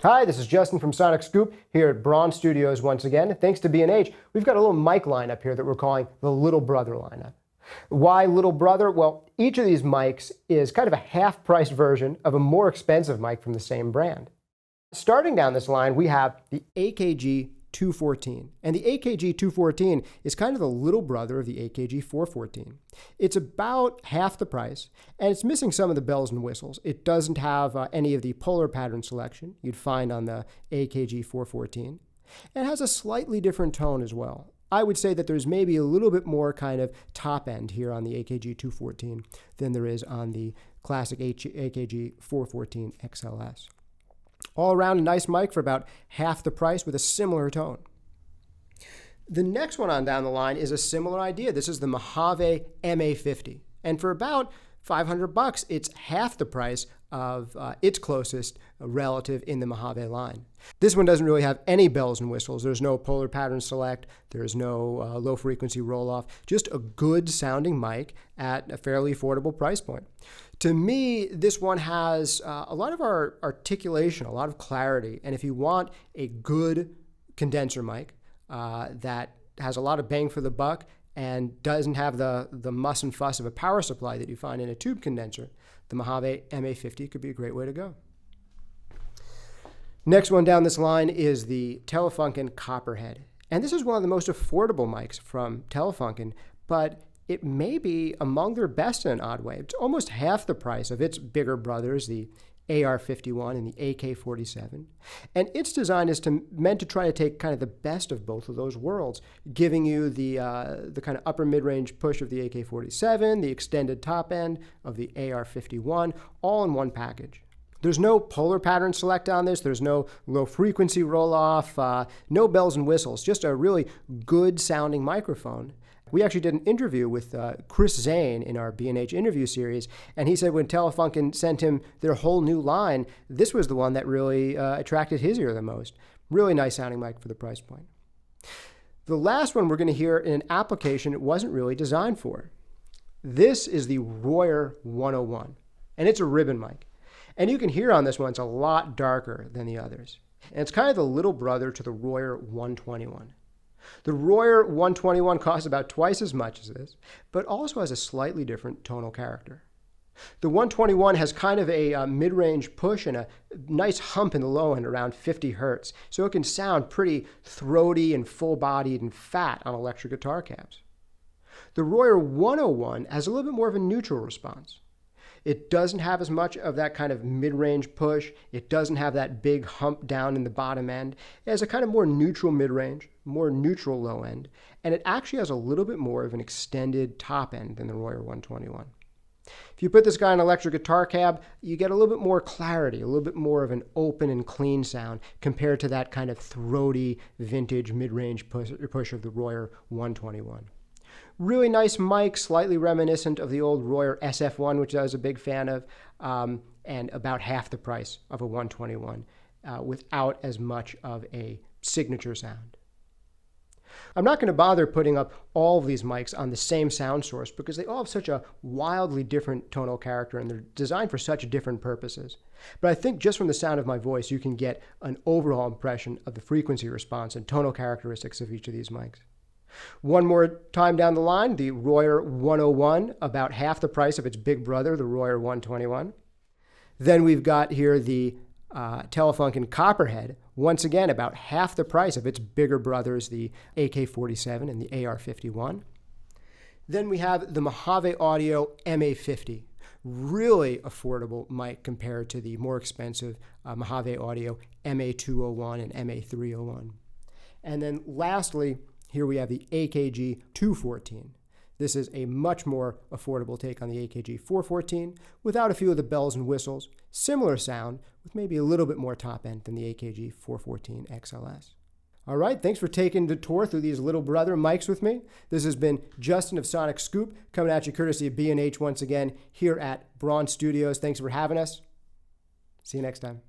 Hi, this is Justin from Sonic Scoop here at Braun Studios once again. Thanks to B&H, we've got a little mic lineup here that we're calling the Little Brother lineup. Why Little Brother? Well, each of these mics is kind of a half-priced version of a more expensive mic from the same brand. Starting down this line, we have the AKG 214. And the AKG 214 is kind of the little brother of the AKG 414. It's about half the price, and it's missing some of the bells and whistles. It doesn't have any of the polar pattern selection you'd find on the AKG 414. And it has a slightly different tone as well. I would say that there's maybe a little bit more kind of top end here on the AKG 214 than there is on the classic AKG 414 XLS. All around a nice mic for about half the price with a similar tone. The next one on down the line is a similar idea. This is the Mojave MA50. And for about $500, it's half the price of its closest relative in the Mojave line. This one doesn't really have any bells and whistles. There's no polar pattern select. There's no low frequency roll off. Just a good sounding mic at a fairly affordable price point. To me, this one has a lot of articulation, a lot of clarity. And if you want a good condenser mic that has a lot of bang for the buck and doesn't have the muss and fuss of a power supply that you find in a tube condenser, the Mojave MA50 could be a great way to go. Next one down this line is the Telefunken Copperhead. And this is one of the most affordable mics from Telefunken, but it may be among their best in an odd way. It's almost half the price of its bigger brothers, the AR51 and the AK47. And its design is meant to try to take kind of the best of both of those worlds, giving you the kind of upper mid-range push of the AK47, the extended top end of the AR51, all in one package. There's no polar pattern select on this. There's no low frequency roll-off, no bells and whistles, just a really good sounding microphone. We actually did an interview with Chris Zane in our B&H interview series, and he said when Telefunken sent him their whole new line, this was the one that really attracted his ear the most. Really nice sounding mic for the price point. The last one we're going to hear in an application it wasn't really designed for. This is the Royer 101, and it's a ribbon mic. And you can hear on this one, it's a lot darker than the others. And it's kind of the little brother to the Royer 121. The Royer 121 costs about twice as much as this, but also has a slightly different tonal character. The 121 has kind of a mid-range push and a nice hump in the low end around 50 hertz, so it can sound pretty throaty and full-bodied and fat on electric guitar cabs. The Royer 101 has a little bit more of a neutral response. It doesn't have as much of that kind of mid-range push. It doesn't have that big hump down in the bottom end. It has a kind of more neutral mid-range, more neutral low end, and it actually has a little bit more of an extended top end than the Royer 121. If you put this guy in an electric guitar cab, you get a little bit more clarity, a little bit more of an open and clean sound compared to that kind of throaty vintage mid-range push of the Royer 121. Really nice mic, slightly reminiscent of the old Royer SF1, which I was a big fan of, and about half the price of a 121 without as much of a signature sound. I'm not going to bother putting up all of these mics on the same sound source because they all have such a wildly different tonal character and they're designed for such different purposes. But I think just from the sound of my voice, you can get an overall impression of the frequency response and tonal characteristics of each of these mics. One more time down the line, the Royer 101, about half the price of its big brother, the Royer 121. Then we've got here the Telefunken Copperhead, once again about half the price of its bigger brothers, the AK47 and the AR51. Then we have the Mojave Audio MA50, really affordable mic compared to the more expensive Mojave Audio MA201 and MA301. And then lastly, here we have the AKG 214. This is a much more affordable take on the AKG 414 without a few of the bells and whistles. Similar sound with maybe a little bit more top end than the AKG 414 XLS. All right, thanks for taking the tour through these little brother mics with me. This has been Justin of Sonic Scoop coming at you courtesy of B&H once again here at Braun Studios. Thanks for having us. See you next time.